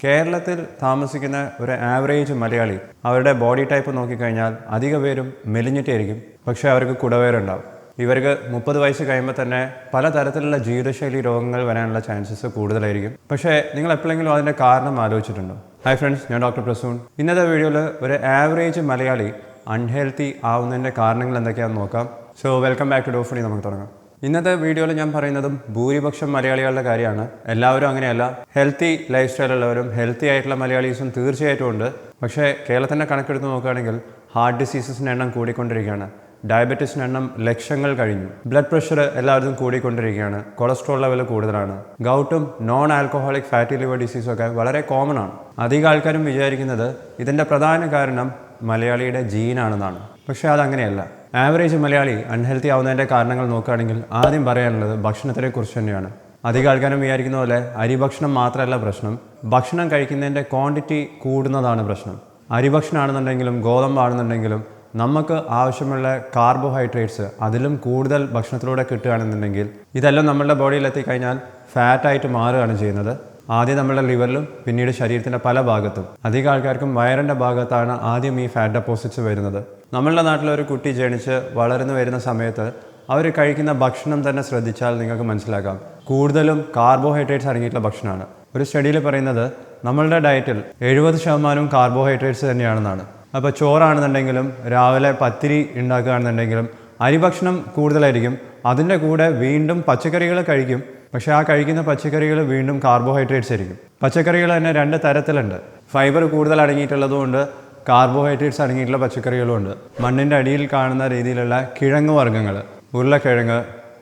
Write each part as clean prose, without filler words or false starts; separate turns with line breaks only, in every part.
കേരളത്തിൽ താമസിക്കുന്ന ഒരു ആവറേജ് മലയാളി അവരുടെ ബോഡി ടൈപ്പ് നോക്കിക്കഴിഞ്ഞാൽ അധിക പേരും മെലിഞ്ഞിട്ടായിരിക്കും. പക്ഷേ അവർക്ക് കുടവയറുണ്ടാവും. ഇവർക്ക് 30 വയസ്സ് കഴിയുമ്പോൾ തന്നെ പലതരത്തിലുള്ള ജീവിതശൈലി രോഗങ്ങൾ വരാനുള്ള ചാൻസസ് കൂടുതലായിരിക്കും. പക്ഷേ നിങ്ങൾ എപ്പോഴെങ്കിലും അതിൻ്റെ കാരണം ആലോചിച്ചിട്ടുണ്ടോ? ഹായ് ഫ്രണ്ട്സ്, ഞാൻ ഡോക്ടർ പ്രസൂൺ. ഇന്നത്തെ വീഡിയോയിൽ ഒരു ആവറേജ് മലയാളി അൺഹെൽത്തി ആവുന്നതിൻ്റെ കാരണങ്ങൾ എന്തൊക്കെയാണെന്ന് നോക്കാം. സോ വെൽക്കം ബാക്ക് ടു ഡോഫഡി. നമുക്ക് തുടങ്ങാം. ഇന്നത്തെ വീഡിയോയിൽ ഞാൻ പറയുന്നതും ഭൂരിപക്ഷം മലയാളികളുടെ കാര്യമാണ്. എല്ലാവരും അങ്ങനെയല്ല. ഹെൽത്തി ലൈഫ് സ്റ്റൈലുള്ളവരും ഹെൽത്തി ആയിട്ടുള്ള മലയാളീസും തീർച്ചയായിട്ടും ഉണ്ട്. പക്ഷേ കേരളത്തിൻ്റെ കണക്കെടുത്ത് നോക്കുകയാണെങ്കിൽ ഹാർട്ട് ഡിസീസസിൻ്റെ എണ്ണം കൂടിക്കൊണ്ടിരിക്കുകയാണ്. ഡയബറ്റീസിൻ്റെ എണ്ണം ലക്ഷങ്ങൾ കഴിഞ്ഞു. ബ്ലഡ് പ്രഷർ എല്ലാവരും കൂടിക്കൊണ്ടിരിക്കുകയാണ്. കൊളസ്ട്രോൾ ലെവൽ കൂടുതലാണ്. ഗൗട്ടും നോൺ ആൽക്കഹോളിക് ഫാറ്റി ലിവർ ഡിസീസും ഒക്കെ വളരെ കോമൺ ആണ്. അധികം ആൾക്കാരും വിചാരിക്കുന്നത് ഇതിൻ്റെ പ്രധാന കാരണം മലയാളിയുടെ ജീനാണെന്നാണ്. പക്ഷേ അതങ്ങനെയല്ല. ആവറേജ് മലയാളി അൺഹെൽത്തി ആവുന്നതിൻ്റെ കാരണങ്ങൾ നോക്കുകയാണെങ്കിൽ ആദ്യം പറയാനുള്ളത് ഭക്ഷണത്തിനെ കുറിച്ച് തന്നെയാണ്. അധികം ആൾക്കാരും വിചാരിക്കുന്ന പോലെ അരിഭക്ഷണം മാത്രമല്ല പ്രശ്നം, ഭക്ഷണം കഴിക്കുന്നതിൻ്റെ ക്വാണ്ടിറ്റി കൂടുന്നതാണ് പ്രശ്നം. അരിഭക്ഷണമാണെന്നുണ്ടെങ്കിലും ഗോതമ്പാണെന്നുണ്ടെങ്കിലും നമുക്ക് ആവശ്യമുള്ള കാർബോഹൈഡ്രേറ്റ്സ് അതിലും കൂടുതൽ ഭക്ഷണത്തിലൂടെ കിട്ടുകയാണെന്നുണ്ടെങ്കിൽ ഇതെല്ലാം നമ്മളുടെ ബോഡിയിൽ എത്തിക്കഴിഞ്ഞാൽ ഫാറ്റായിട്ട് മാറുകയാണ് ചെയ്യുന്നത്. ആദ്യം നമ്മളുടെ ലിവറിലും പിന്നീട് ശരീരത്തിൻ്റെ പല ഭാഗത്തും. അധികം ആൾക്കാർക്കും വയറിൻ്റെ ഭാഗത്താണ് ആദ്യം ഈ ഫാറ്റ് ഡെപ്പോസിറ്റ്സ് വരുന്നത്. നമ്മളുടെ നാട്ടിലൊരു കുട്ടി ജനിച്ച് വളർന്നു വരുന്ന സമയത്ത് അവർ കഴിക്കുന്ന ഭക്ഷണം തന്നെ ശ്രദ്ധിച്ചാൽ നിങ്ങൾക്ക് മനസ്സിലാക്കാം കൂടുതലും കാർബോഹൈഡ്രേറ്റ്സ് അടങ്ങിയിട്ടുള്ള ഭക്ഷണമാണ്. ഒരു സ്റ്റഡിയിൽ പറയുന്നത് നമ്മളുടെ ഡയറ്റിൽ 70% കാർബോഹൈഡ്രേറ്റ്സ് തന്നെയാണെന്നാണ്. അപ്പോൾ ചോറാണെന്നുണ്ടെങ്കിലും രാവിലെ പത്തിരി ഉണ്ടാക്കുകയാണെന്നുണ്ടെങ്കിലും അരിഭക്ഷണം കൂടുതലായിരിക്കും. അതിൻ്റെ കൂടെ വീണ്ടും പച്ചക്കറികൾ കഴിക്കും. പക്ഷേ ആ കഴിക്കുന്ന പച്ചക്കറികൾ വീണ്ടും കാർബോഹൈഡ്രേറ്റ്സ് ആയിരിക്കും. പച്ചക്കറികൾ തന്നെ 2 തരത്തിലുണ്ട്. ഫൈബർ കൂടുതൽ അടങ്ങിയിട്ടുള്ളതുകൊണ്ട് കാർബോഹൈഡ്രേറ്റ്സ് അടങ്ങിയിട്ടുള്ള പച്ചക്കറികളുമുണ്ട്. മണ്ണിൻ്റെ അടിയിൽ കാണുന്ന രീതിയിലുള്ള കിഴങ്ങ് വർഗ്ഗങ്ങൾ, ഉരുളക്കിഴങ്ങ്,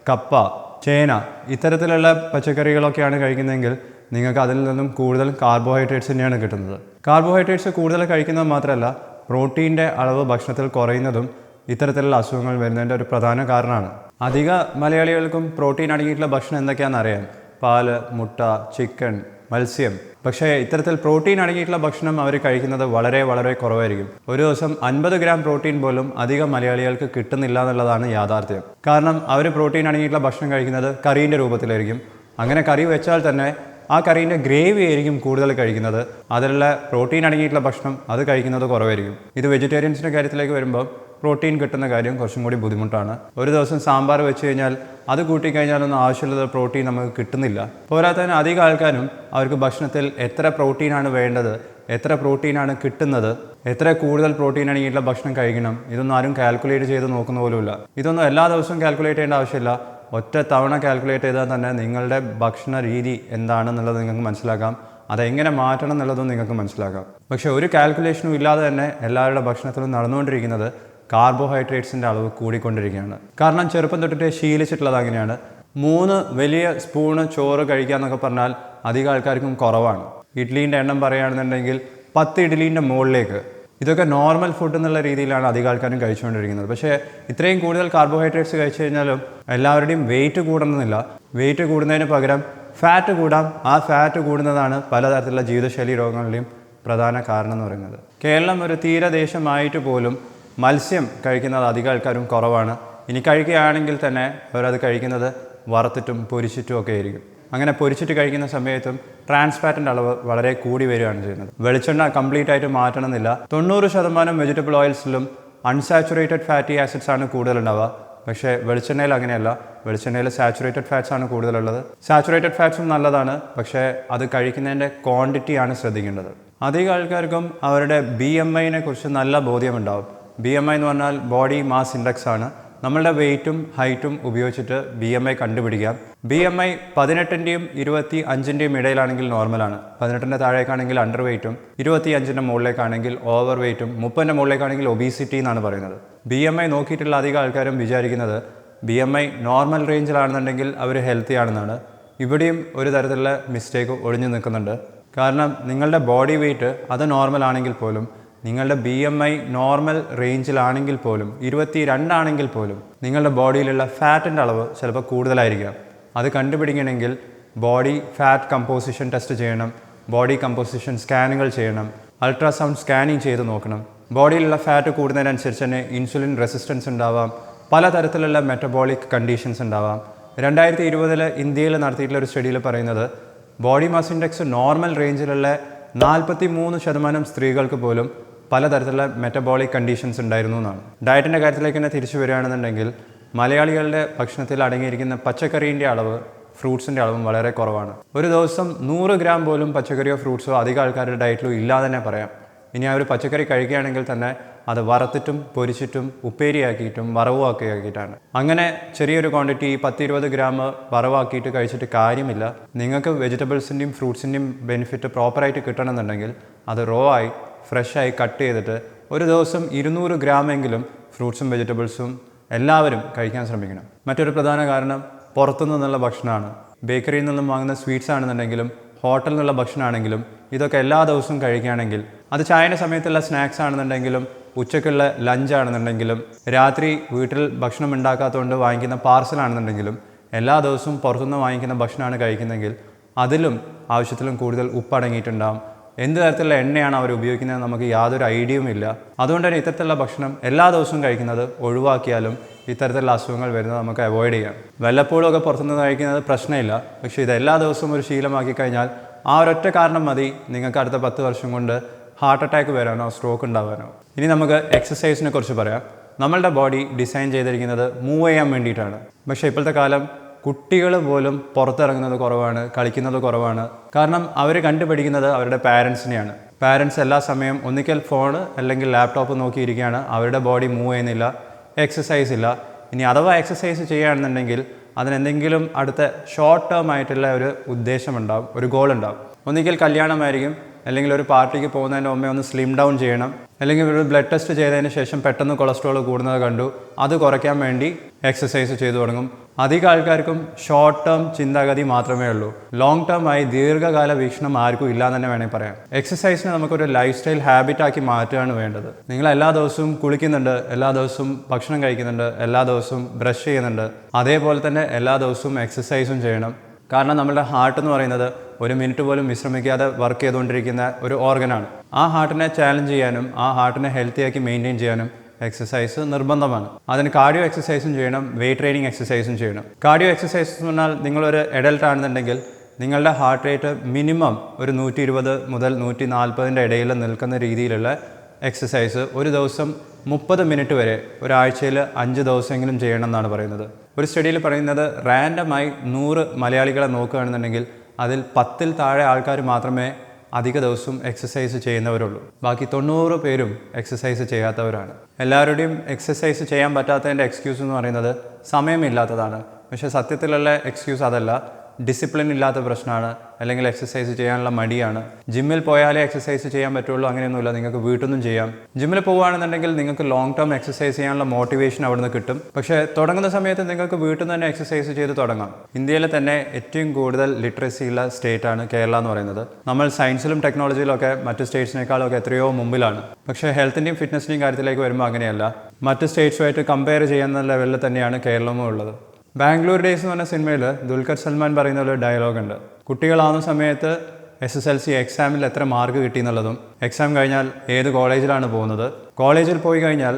കപ്പ, ചേന ഇത്തരത്തിലുള്ള പച്ചക്കറികളൊക്കെയാണ് കഴിക്കുന്നതെങ്കിൽ നിങ്ങൾക്ക് അതിൽ നിന്നും കൂടുതൽ കാർബോഹൈഡ്രേറ്റ്സ് തന്നെയാണ് കിട്ടുന്നത്. കാർബോഹൈഡ്രേറ്റ്സ് കൂടുതൽ കഴിക്കുന്നത് മാത്രമല്ല പ്രോട്ടീൻ്റെ അളവ് ഭക്ഷണത്തിൽ കുറയുന്നതും ഇത്തരത്തിലുള്ള അസുഖങ്ങൾ വരുന്നതിൻ്റെ ഒരു പ്രധാന കാരണമാണ്. അധിക മലയാളികൾക്കും പ്രോട്ടീൻ അടങ്ങിയിട്ടുള്ള ഭക്ഷണം എന്തൊക്കെയാണെന്ന് അറിയാം. പാല്, മുട്ട, ചിക്കൻ, മത്സ്യം. പക്ഷേ ഇത്തരത്തിൽ പ്രോട്ടീൻ അടങ്ങിയിട്ടുള്ള ഭക്ഷണം അവർ കഴിക്കുന്നത് വളരെ വളരെ കുറവായിരിക്കും. ഒരു ദിവസം 50 ഗ്രാം പ്രോട്ടീൻ പോലും അധികം മലയാളികൾക്ക് കിട്ടുന്നില്ല എന്നുള്ളതാണ് യാഥാർത്ഥ്യം. കാരണം അവർ പ്രോട്ടീൻ അടങ്ങിയിട്ടുള്ള ഭക്ഷണം കഴിക്കുന്നത് കറീൻ്റെ രൂപത്തിലായിരിക്കും. അങ്ങനെ കറി വെച്ചാൽ തന്നെ ആ കറീൻ്റെ ഗ്രേവി ആയിരിക്കും കൂടുതൽ കഴിക്കുന്നത്. അതിലുള്ള പ്രോട്ടീൻ അടങ്ങിയിട്ടുള്ള ഭക്ഷണം അത് കഴിക്കുന്നത് കുറവായിരിക്കും. ഇത് വെജിറ്റേറിയൻസിൻ്റെ കാര്യത്തിലേക്ക് വരുമ്പോൾ പ്രോട്ടീൻ കിട്ടുന്ന കാര്യം കുറച്ചും കൂടി ബുദ്ധിമുട്ടാണ്. ഒരു ദിവസം സാമ്പാർ വെച്ച് കഴിഞ്ഞാൽ അത് കൂട്ടിക്കഴിഞ്ഞാലൊന്നും ആവശ്യമുള്ള പ്രോട്ടീൻ നമുക്ക് കിട്ടുന്നില്ല. പോരാത്തതിന് അധികം ആൾക്കാരും അവർക്ക് ഭക്ഷണത്തിൽ എത്ര പ്രോട്ടീനാണ് വേണ്ടത്, എത്ര പ്രോട്ടീനാണ് കിട്ടുന്നത്, എത്ര കൂടുതൽ പ്രോട്ടീൻ അടങ്ങിയിട്ടുള്ള ഭക്ഷണം കഴിക്കണം, ഇതൊന്നും ആരും കാൽക്കുലേറ്റ് ചെയ്ത് നോക്കുന്ന പോലുമില്ല. ഇതൊന്നും എല്ലാ ദിവസവും കാൽക്കുലേറ്റ് ചെയ്യേണ്ട ആവശ്യമില്ല. ഒറ്റ തവണ കാൽക്കുലേറ്റ് ചെയ്താൽ തന്നെ നിങ്ങളുടെ ഭക്ഷണ രീതി എന്താണെന്നുള്ളത് നിങ്ങൾക്ക് മനസ്സിലാക്കാം. അതെങ്ങനെ മാറ്റണം എന്നുള്ളതും നിങ്ങൾക്ക് മനസ്സിലാക്കാം. പക്ഷേ ഒരു കാൽക്കുലേഷനും ഇല്ലാതെ തന്നെ എല്ലാവരുടെ ഭക്ഷണത്തിലും നടന്നുകൊണ്ടിരിക്കുന്നത് കാർബോഹൈഡ്രേറ്റ്സിൻ്റെ അളവ് കൂടിക്കൊണ്ടിരിക്കുകയാണ്. കാരണം ചെറുപ്പം തൊട്ടിട്ട് ശീലിച്ചിട്ടുള്ളത് അങ്ങനെയാണ്. 3 വലിയ സ്പൂണ് ചോറ് കഴിക്കുക എന്നൊക്കെ പറഞ്ഞാൽ അധികം ആൾക്കാർക്കും കുറവാണ്. ഇഡ്ഡലീൻ്റെ എണ്ണം പറയുകയാണെന്നുണ്ടെങ്കിൽ 10 ഇഡ്ഡലീൻ്റെ മുകളിലേക്ക്. ഇതൊക്കെ നോർമൽ ഫുഡ് എന്നുള്ള രീതിയിലാണ് അധികം ആൾക്കാരും കഴിച്ചുകൊണ്ടിരിക്കുന്നത്. പക്ഷേ ഇത്രയും കൂടുതൽ കാർബോഹൈഡ്രേറ്റ്സ് കഴിച്ചു കഴിഞ്ഞാലും എല്ലാവരുടെയും വെയിറ്റ് കൂടണമെന്നില്ല. വെയിറ്റ് കൂടുന്നതിന് പകരം ഫാറ്റ് കൂടാം. ആ ഫാറ്റ് കൂടുന്നതാണ് പലതരത്തിലുള്ള ജീവിതശൈലി രോഗങ്ങളുടെയും പ്രധാന കാരണം എന്ന് പറയുന്നത്. കേരളം ഒരു തീരദേശമായിട്ട് പോലും മത്സ്യം കഴിക്കുന്നത് അധികം ആൾക്കാരും കുറവാണ്. ഇനി കഴിക്കുകയാണെങ്കിൽ തന്നെ അവരത് കഴിക്കുന്നത് വറുത്തിട്ടും പൊരിച്ചിട്ടും ഒക്കെ ആയിരിക്കും. അങ്ങനെ പൊരിച്ചിട്ട് കഴിക്കുന്ന സമയത്തും ട്രാൻസ് ഫാറ്റിൻ്റെ അളവ് വളരെ കൂടി വരികയാണ് ചെയ്യുന്നത്. വെളിച്ചെണ്ണ കംപ്ലീറ്റ് ആയിട്ട് മാറ്റണമെന്നില്ല. 90% വെജിറ്റബിൾ ഓയിൽസിലും അൺസാച്ചുറേറ്റഡ് ഫാറ്റി ആസിഡ്സ് ആണ് കൂടുതലുണ്ടാവുക. പക്ഷേ വെളിച്ചെണ്ണയിൽ അങ്ങനെയല്ല. വെളിച്ചെണ്ണയിൽ സാച്ചുറേറ്റഡ് ഫാറ്റ്സ് ആണ് കൂടുതലുള്ളത്. സാച്ചുറേറ്റഡ് ഫാറ്റ്സും നല്ലതാണ്, പക്ഷേ അത് കഴിക്കുന്നതിൻ്റെ ക്വാണ്ടിറ്റിയാണ് ശ്രദ്ധിക്കേണ്ടത്. അധികം ആൾക്കാർക്കും അവരുടെ BMIനെ കുറിച്ച് നല്ല ബോധ്യമുണ്ടാവും. BMI എന്ന് പറഞ്ഞാൽ ബോഡി മാസ് ഇൻഡെക്സ് ആണ്. നമ്മളുടെ വെയിറ്റും ഹൈറ്റും ഉപയോഗിച്ചിട്ട് BMI കണ്ടുപിടിക്കാം. BMI 18-ൻ്റെയും 25-ൻ്റെയും ഇടയിലാണെങ്കിൽ നോർമലാണ്. 18-ൻ്റെ താഴേക്കാണെങ്കിൽ അണ്ടർ വെയിറ്റും 25-ൻ്റെ മുകളിലേക്കാണെങ്കിൽ ഓവർ വെയിറ്റും 30-ൻ്റെ മുകളിലേക്കാണെങ്കിൽ ഒബീസിറ്റി എന്നാണ് പറയുന്നത്. BMI നോക്കിയിട്ടുള്ള അധികം ആൾക്കാരും വിചാരിക്കുന്നത് BMI നോർമൽ റേഞ്ചിലാണെന്നുണ്ടെങ്കിൽ അവർ ഹെൽത്തി ആണെന്നാണ്. ഇവിടെയും ഒരു തരത്തിലുള്ള മിസ്റ്റേക്ക് ഒളിഞ്ഞു നിൽക്കുന്നുണ്ട്. കാരണം നിങ്ങളുടെ ബോഡി വെയിറ്റ് അത് നോർമൽ ആണെങ്കിൽ പോലും നിങ്ങളുടെ BMI നോർമൽ റേഞ്ചിലാണെങ്കിൽ പോലും 22 ആണെങ്കിൽ പോലും നിങ്ങളുടെ ബോഡിയിലുള്ള ഫാറ്റിൻ്റെ അളവ് ചിലപ്പോൾ കൂടുതലായിരിക്കാം. അത് കണ്ടുപിടിക്കണമെങ്കിൽ ബോഡി ഫാറ്റ് കമ്പോസിഷൻ ടെസ്റ്റ് ചെയ്യണം, ബോഡി കമ്പോസിഷൻ സ്കാനുകൾ ചെയ്യണം, അൾട്രാസൗണ്ട് സ്കാനിങ് ചെയ്ത് നോക്കണം. ബോഡിയിലുള്ള ഫാറ്റ് കൂടുന്നതിനനുസരിച്ച് തന്നെ ഇൻസുലിൻ റെസിസ്റ്റൻസ് ഉണ്ടാവാം, പലതരത്തിലുള്ള മെറ്റബോളിക് കണ്ടീഷൻസ് ഉണ്ടാവാം. 2020 ഇന്ത്യയിൽ നടത്തിയിട്ടുള്ള ഒരു സ്റ്റഡിയിൽ പറയുന്നത് ബോഡി മാസ് ഇൻഡെക്സ് നോർമൽ റേഞ്ചിലുള്ള 43% സ്ത്രീകൾക്ക് പോലും പലതരത്തിലുള്ള മെറ്റബോളിക് കണ്ടീഷൻസ് ഉണ്ടായിരുന്നു എന്നാണ്. ഡയറ്റിൻ്റെ കാര്യത്തിലേക്ക് തന്നെ തിരിച്ചു വരികയാണെന്നുണ്ടെങ്കിൽ മലയാളികളുടെ ഭക്ഷണത്തിൽ അടങ്ങിയിരിക്കുന്ന പച്ചക്കറീൻ്റെ അളവ്, ഫ്രൂട്ട്സിൻ്റെ അളവും വളരെ കുറവാണ്. ഒരു ദിവസം 100 ഗ്രാം പോലും പച്ചക്കറിയോ ഫ്രൂട്ട്സോ അധികം ആൾക്കാരുടെ ഡയറ്റിലും ഇല്ലാതെ തന്നെ പറയാം. ഇനി ആ ഒരു പച്ചക്കറി കഴിക്കുകയാണെങ്കിൽ തന്നെ അത് വറുത്തിട്ടും പൊരിച്ചിട്ടും ഉപ്പേരിയാക്കിയിട്ടും വറവാക്കിയിട്ടാണ്. അങ്ങനെ ചെറിയൊരു ക്വാണ്ടിറ്റി 10-20 ഗ്രാം വറവാക്കിയിട്ട് കഴിച്ചിട്ട് കാര്യമില്ല. നിങ്ങൾക്ക് വെജിറ്റബിൾസിൻ്റെയും ഫ്രൂട്ട്സിൻ്റെയും ബെനിഫിറ്റ് പ്രോപ്പറായിട്ട് കിട്ടണമെന്നുണ്ടെങ്കിൽ അത് റോ ആയി ഫ്രഷായി കട്ട് ചെയ്തിട്ട് ഒരു ദിവസം 200 ഗ്രാമെങ്കിലും ഫ്രൂട്ട്സും വെജിറ്റബിൾസും എല്ലാവരും കഴിക്കാൻ ശ്രമിക്കണം. മറ്റൊരു പ്രധാന കാരണം പുറത്തുനിന്നുള്ള ഭക്ഷണമാണ്. ബേക്കറിയിൽ നിന്നും വാങ്ങുന്ന സ്വീറ്റ്സ് ആണെന്നുണ്ടെങ്കിലും ഹോട്ടലിൽ നിന്നുള്ള ഭക്ഷണമാണെങ്കിലും ഇതൊക്കെ എല്ലാ ദിവസവും കഴിക്കുകയാണെങ്കിൽ, അത് ചായയുടെ സമയത്തുള്ള സ്നാക്സ് ആണെന്നുണ്ടെങ്കിലും ഉച്ചയ്ക്കുള്ള ലഞ്ച് ആണെന്നുണ്ടെങ്കിലും രാത്രി വീട്ടിൽ ഭക്ഷണം ഉണ്ടാക്കാത്തതുകൊണ്ട് വാങ്ങിക്കുന്ന പാർസലാണെന്നുണ്ടെങ്കിലും എല്ലാ ദിവസവും പുറത്തുനിന്ന് വാങ്ങിക്കുന്ന ഭക്ഷണമാണ് കഴിക്കുന്നതെങ്കിൽ അതിലും ആവശ്യത്തിലും കൂടുതൽ ഉപ്പടങ്ങിയിട്ടുണ്ടാകും. എന്ത് തരത്തിലുള്ള എണ്ണയാണ് അവർ ഉപയോഗിക്കുന്നത് നമുക്ക് യാതൊരു ഐഡിയയും ഇല്ല. അതുകൊണ്ട് തന്നെ ഇത്തരത്തിലുള്ള ഭക്ഷണം എല്ലാ ദിവസവും കഴിക്കുന്നത് ഒഴിവാക്കിയാലും ഇത്തരത്തിലുള്ള അസുഖങ്ങൾ വരുന്നത് നമുക്ക് അവോയ്ഡ് ചെയ്യാം. വല്ലപ്പോഴും ഒക്കെ പുറത്തുനിന്ന് കഴിക്കുന്നത് പ്രശ്നമില്ല. പക്ഷേ ഇത് എല്ലാ ദിവസവും ഒരു ശീലമാക്കി കഴിഞ്ഞാൽ ആ ഒരൊറ്റ കാരണം മതി നിങ്ങൾക്ക് അടുത്ത 10 വർഷം കൊണ്ട് ഹാർട്ട് അറ്റാക്ക് വരാനോ സ്ട്രോക്ക് ഉണ്ടാവാനോ. ഇനി നമുക്ക് എക്സസൈസിനെ കുറിച്ച് പറയാം. നമ്മളുടെ ബോഡി ഡിസൈൻ ചെയ്തിരിക്കുന്നത് മൂവ് ചെയ്യാൻ വേണ്ടിയിട്ടാണ്. പക്ഷേ ഇപ്പോഴത്തെ കാലം കുട്ടികൾ പോലും പുറത്തിറങ്ങുന്നത് കുറവാണ്, കളിക്കുന്നത് കുറവാണ്. കാരണം അവർ കണ്ടുപിടിക്കുന്നത് അവരുടെ പാരൻസിനെയാണ്. പാരൻസ് എല്ലാ സമയം ഒന്നിക്കൽ ഫോണ് അല്ലെങ്കിൽ ലാപ്ടോപ്പ് നോക്കിയിരിക്കുകയാണ്. അവരുടെ ബോഡി മൂവ് ചെയ്യുന്നില്ല, എക്സസൈസ് ഇല്ല. ഇനി അഥവാ എക്സസൈസ് ചെയ്യുകയാണെന്നുണ്ടെങ്കിൽ അതിനെന്തെങ്കിലും അടുത്ത ഷോർട്ട് ടേം ആയിട്ടുള്ള ഒരു ഉദ്ദേശമുണ്ടാവും, ഒരു ഗോൾ ഉണ്ടാവും. ഒന്നിക്കൽ കല്യാണമായിരിക്കും, അല്ലെങ്കിൽ ഒരു പാർട്ടിക്ക് പോകുന്നതിൻ്റെ മുമ്പേ ഒന്ന് സ്ലിം ഡൗൺ ചെയ്യണം, അല്ലെങ്കിൽ ഒരു ബ്ലഡ് ടെസ്റ്റ് ചെയ്തതിന് ശേഷം പെട്ടെന്ന് കൊളസ്ട്രോൾ കൂടുന്നത് കണ്ടു, അത് കുറയ്ക്കാൻ വേണ്ടി എക്സസൈസ് ചെയ്തു തുടങ്ങും. അധികം ആൾക്കാർക്കും ഷോർട്ട് ടേം ചിന്താഗതി മാത്രമേ ഉള്ളൂ. ലോങ് ടേം ആയി ദീർഘകാല വീക്ഷണം ആർക്കും ഇല്ല എന്ന് തന്നെ വേണമെങ്കിൽ പറയാം. എക്സസൈസിനെ നമുക്കൊരു ലൈഫ് സ്റ്റൈൽ ഹാബിറ്റാക്കി മാറ്റുകയാണ് വേണ്ടത്. നിങ്ങൾ എല്ലാ ദിവസവും കുളിക്കുന്നുണ്ട്, എല്ലാ ദിവസവും ഭക്ഷണം കഴിക്കുന്നുണ്ട്, എല്ലാ ദിവസവും ബ്രഷ് ചെയ്യുന്നുണ്ട്, അതേപോലെ തന്നെ എല്ലാ ദിവസവും എക്സസൈസും ചെയ്യണം. കാരണം നമ്മുടെ ഹാർട്ട് എന്ന് പറയുന്നത് 1 മിനിറ്റ് പോലും വിശ്രമിക്കാതെ വർക്ക് ചെയ്തുകൊണ്ടിരിക്കുന്ന ഒരു ഓർഗനാണ്. ആ ഹാർട്ടിനെ ചാലഞ്ച് ചെയ്യാനും ആ ഹാർട്ടിനെ ഹെൽത്തിയാക്കി മെയിൻറ്റെയിൻ ചെയ്യാനും എക്സസൈസ് നിർബന്ധമാണ്. അതിന് കാർഡിയോ എക്സസൈസും ചെയ്യണം, വെയിറ്റ് ട്രെയിനിങ് എക്സസൈസും ചെയ്യണം. കാർഡിയോ എക്സസൈസ് എന്ന് പറഞ്ഞാൽ നിങ്ങളൊരു അഡൽട്ട് ആണെന്നുണ്ടെങ്കിൽ നിങ്ങളുടെ ഹാർട്ട് റേറ്റ് മിനിമം ഒരു 120 മുതൽ 140 ഇടയിൽ നിൽക്കുന്ന രീതിയിലുള്ള എക്സസൈസ് ഒരു ദിവസം 30 മിനിറ്റ് വരെ ഒരാഴ്ചയിൽ 5 ദിവസമെങ്കിലും ചെയ്യണം എന്നാണ് പറയുന്നത്. ഒരു സ്റ്റഡിയിൽ പറയുന്നത് റാൻഡമായി 100 മലയാളികളെ നോക്കുകയാണെന്നുണ്ടെങ്കിൽ അതിൽ 10-ൽ താഴെ ആൾക്കാർ മാത്രമേ അധിക ദിവസവും എക്സസൈസ് ചെയ്യുന്നവരുള്ളൂ. ബാക്കി 90 പേരും എക്സസൈസ് ചെയ്യാത്തവരാണ്. എല്ലാവരുടെയും എക്സസൈസ് ചെയ്യാൻ പറ്റാത്തതിൻ്റെ എക്സ്ക്യൂസ് എന്ന് പറയുന്നത് സമയമില്ലാത്തതാണ്. പക്ഷേ സത്യത്തിലുള്ള എക്സ്ക്യൂസ് അതല്ല, ഡിസിപ്ലിൻ ഇല്ലാത്ത പ്രശ്നമാണ്, അല്ലെങ്കിൽ എക്സസൈസ് ചെയ്യാനുള്ള മടിയാണ്. ജിമ്മിൽ പോയാലേ എക്സസൈസ് ചെയ്യാൻ പറ്റുള്ളൂ അങ്ങനെയൊന്നുമില്ല, നിങ്ങൾക്ക് വീട്ടിൽ നിന്നും ചെയ്യാം. ജിമ്മിൽ പോകുകയാണെന്നുണ്ടെങ്കിൽ നിങ്ങൾക്ക് ലോങ് ടേം എക്സസൈസ് ചെയ്യാനുള്ള മോട്ടിവേഷൻ അവിടെ നിന്ന് കിട്ടും. പക്ഷേ തുടങ്ങുന്ന സമയത്ത് നിങ്ങൾക്ക് വീട്ടിൽ നിന്ന് തന്നെ എക്സസൈസ് ചെയ്ത് തുടങ്ങാം. ഇന്ത്യയിൽ തന്നെ ഏറ്റവും കൂടുതൽ ലിറ്ററസി ഉള്ള സ്റ്റേറ്റാണ് കേരള എന്ന് പറയുന്നത്. നമ്മൾ സയൻസിലും ടെക്നോളജിയിലും ഒക്കെ മറ്റ് സ്റ്റേറ്റ്സിനേക്കാളൊക്കെ എത്രയോ മുമ്പിലാണ്. പക്ഷേ ഹെൽത്തിൻ്റെയും ഫിറ്റ്നസിൻ്റെയും കാര്യത്തിലേക്ക് വരുമ്പോൾ അങ്ങനെയല്ല. മറ്റ് സ്റ്റേറ്റ്സുമായിട്ട് കമ്പയർ ചെയ്യുന്ന ലെവലിൽ തന്നെയാണ് കേരളവും ഉള്ളത്. ബാംഗ്ലൂർ ഡേയ്സ് എന്ന് പറഞ്ഞ സിനിമയിൽ ദുൽഖർ സൽമാൻ പറയുന്ന ഒരു ഡയലോഗുണ്ട്. കുട്ടികളാവുന്ന സമയത്ത് SSLC എക്സാമിൽ എത്ര മാർക്ക് കിട്ടി എന്നുള്ളതും, എക്സാം കഴിഞ്ഞാൽ ഏത് കോളേജിലാണ് പോകുന്നത്, കോളേജിൽ പോയി കഴിഞ്ഞാൽ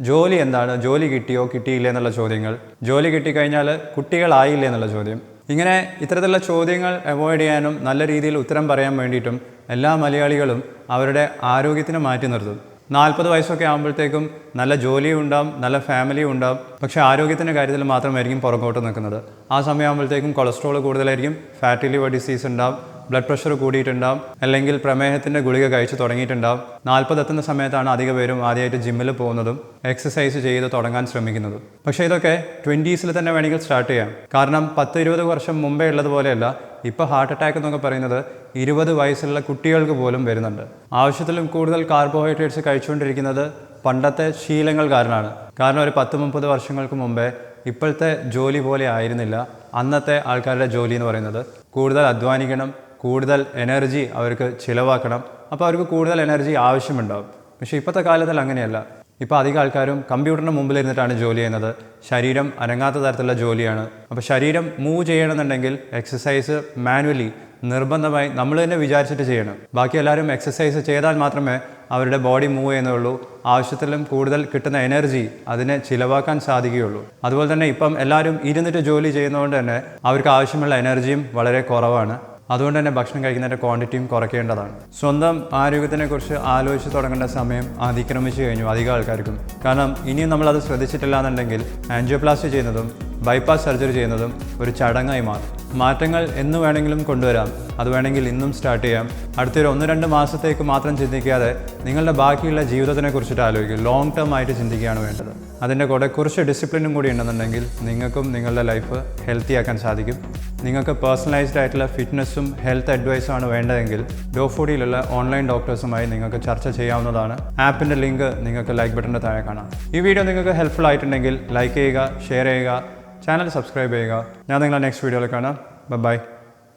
ജോലി എന്താണ്, ജോലി കിട്ടിയോ കിട്ടിയില്ലേ എന്നുള്ള ചോദ്യങ്ങൾ, ജോലി കിട്ടിക്കഴിഞ്ഞാൽ കുട്ടികളായില്ലേ എന്നുള്ള ചോദ്യം. ഇങ്ങനെ ഇത്തരത്തിലുള്ള ചോദ്യങ്ങൾ അവോയ്ഡ് ചെയ്യാനും നല്ല രീതിയിൽ ഉത്തരം പറയാൻ വേണ്ടിയിട്ടും എല്ലാ മലയാളികളും അവരുടെ ആരോഗ്യത്തിനെ മാറ്റി നിർത്തും. 40 വയസ്സൊക്കെ ആകുമ്പോഴത്തേക്കും നല്ല ജോലിയും ഉണ്ടാവും, നല്ല ഫാമിലിയും ഉണ്ടാവും. പക്ഷേ ആരോഗ്യത്തിൻ്റെ കാര്യത്തിൽ മാത്രമായിരിക്കും പുറകോട്ട് നിൽക്കുന്നത്. ആ സമയമാകുമ്പോഴത്തേക്കും കൊളസ്ട്രോൾ കൂടുതലായിരിക്കും, ഫാറ്റി ലിവർ ഡിസീസ് ഉണ്ടാവും, ബ്ലഡ് പ്രഷർ കൂടിയിട്ടുണ്ടാവും, അല്ലെങ്കിൽ പ്രമേഹത്തിൻ്റെ ഗുളിക കഴിച്ച് തുടങ്ങിയിട്ടുണ്ടാവും. 40 എത്തുന്ന സമയത്താണ് അധിക പേരും ആദ്യമായിട്ട് ജിമ്മിൽ പോകുന്നതും എക്സസൈസ് ചെയ്ത് തുടങ്ങാൻ ശ്രമിക്കുന്നതും. പക്ഷേ ഇതൊക്കെ 20s തന്നെ വേണമെങ്കിൽ സ്റ്റാർട്ട് ചെയ്യാം. കാരണം 10-20 വർഷം മുമ്പേ ഉള്ളതുപോലെയല്ല. ഇപ്പോൾ ഹാർട്ട് അറ്റാക്ക് എന്നൊക്കെ പറയുന്നത് 20 വയസ്സുള്ള കുട്ടികൾക്ക് പോലും വരുന്നുണ്ട്. ആവശ്യത്തിലും കൂടുതൽ കാർബോഹൈഡ്രേറ്റ്സ് കഴിച്ചുകൊണ്ടിരിക്കുന്നത് പണ്ടത്തെ ശീലങ്ങൾ കാരണമാണ്. കാരണം ഒരു 10-30 വർഷങ്ങൾക്ക് മുമ്പേ ഇപ്പോഴത്തെ ജോലി പോലെ ആയിരുന്നില്ല അന്നത്തെ ആൾക്കാരുടെ ജോലി എന്ന് പറയുന്നത്. കൂടുതൽ അധ്വാനിക്കണം, കൂടുതൽ എനർജി അവർക്ക് ചിലവാക്കണം, അപ്പോൾ അവർക്ക് കൂടുതൽ എനർജി ആവശ്യമുണ്ടാകും. പക്ഷേ ഇപ്പോഴത്തെ കാലത്തിൽ അങ്ങനെയല്ല. ഇപ്പോൾ അധികം ആൾക്കാരും കമ്പ്യൂട്ടറിന് മുമ്പിലിരുന്നിട്ടാണ് ജോലി ചെയ്യുന്നത്. ശരീരം അനങ്ങാത്ത തരത്തിലുള്ള ജോലിയാണ്. അപ്പോൾ ശരീരം മൂവ് ചെയ്യണമെന്നുണ്ടെങ്കിൽ എക്സസൈസ് മാനുവലി നിർബന്ധമായി നമ്മൾ തന്നെ വിചാരിച്ചിട്ട് ചെയ്യണം. ബാക്കി എല്ലാവരും എക്സസൈസ് ചെയ്താൽ മാത്രമേ അവരുടെ ബോഡി മൂവ് ചെയ്യുന്നുള്ളൂ. ആവശ്യത്തിലും കൂടുതൽ കിട്ടുന്ന എനർജി അതിനെ ചിലവാക്കാൻ സാധിക്കുകയുള്ളൂ. അതുപോലെ തന്നെ ഇപ്പം എല്ലാവരും ഇരുന്നിട്ട് ജോലി ചെയ്യുന്നതുകൊണ്ട് തന്നെ അവർക്ക് ആവശ്യമുള്ള എനർജിയും വളരെ കുറവാണ്. അതുകൊണ്ട് തന്നെ ഭക്ഷണം കഴിക്കുന്നതിൻ്റെ ക്വാണ്ടിറ്റിയും കുറയ്ക്കേണ്ടതാണ്. സ്വന്തം ആരോഗ്യത്തിനെക്കുറിച്ച് ആലോചിച്ച് തുടങ്ങേണ്ട സമയം അതിക്രമിച്ചു കഴിഞ്ഞു അധികം ആൾക്കാർക്കും. കാരണം ഇനിയും നമ്മളത് ശ്രദ്ധിച്ചിട്ടില്ല എന്നുണ്ടെങ്കിൽ ആൻജിയോപ്ലാസ്റ്റി ചെയ്യുന്നതും ബൈപ്പാസ് സർജറി ചെയ്യുന്നതും ഒരു ചടങ്ങായി മാറും. മാറ്റങ്ങൾ എന്ന് വേണമെങ്കിലും കൊണ്ടുവരാം. അത് വേണമെങ്കിൽ ഇന്നും സ്റ്റാർട്ട് ചെയ്യാം. അടുത്തൊരു 1-2 മാസത്തേക്ക് മാത്രം ചിന്തിക്കാതെ നിങ്ങളുടെ ബാക്കിയുള്ള ജീവിതത്തിനെ കുറിച്ചിട്ട് ആലോചിക്കും. ലോങ് ടേം ആയിട്ട് ചിന്തിക്കുകയാണ് വേണ്ടത്. അതിൻ്റെ കൂടെ കുറച്ച് ഡിസിപ്ലിനും കൂടി ഉണ്ടെന്നുണ്ടെങ്കിൽ നിങ്ങൾക്കും നിങ്ങളുടെ ലൈഫ് ഹെൽത്തി ആക്കാൻ സാധിക്കും. നിങ്ങൾക്ക് പേഴ്സണലൈസ്ഡ് ആയിട്ടുള്ള ഫിറ്റ്നസ്സും ഹെൽത്ത് അഡ്വൈസും ആണ് വേണ്ടതെങ്കിൽ ഡോഫോഡിയിലുള്ള ഓൺലൈൻ ഡോക്ടേഴ്സുമായി നിങ്ങൾക്ക് ചർച്ച ചെയ്യാവുന്നതാണ്. ആപ്പിൻ്റെ ലിങ്ക് നിങ്ങൾക്ക് ലൈക്ക് ബട്ടൻ്റെ താഴെ കാണാം. ഈ വീഡിയോ നിങ്ങൾക്ക് ഹെൽപ്ഫുൾ ആയിട്ടുണ്ടെങ്കിൽ ലൈക്ക് ചെയ്യുക, ഷെയർ ചെയ്യുക, ചാനൽ സബ്സ്ക്രൈബ് ചെയ്യുക. ഞാൻ നിങ്ങളെ നെക്സ്റ്റ് വീഡിയോയിൽ കാണാം. ബൈ.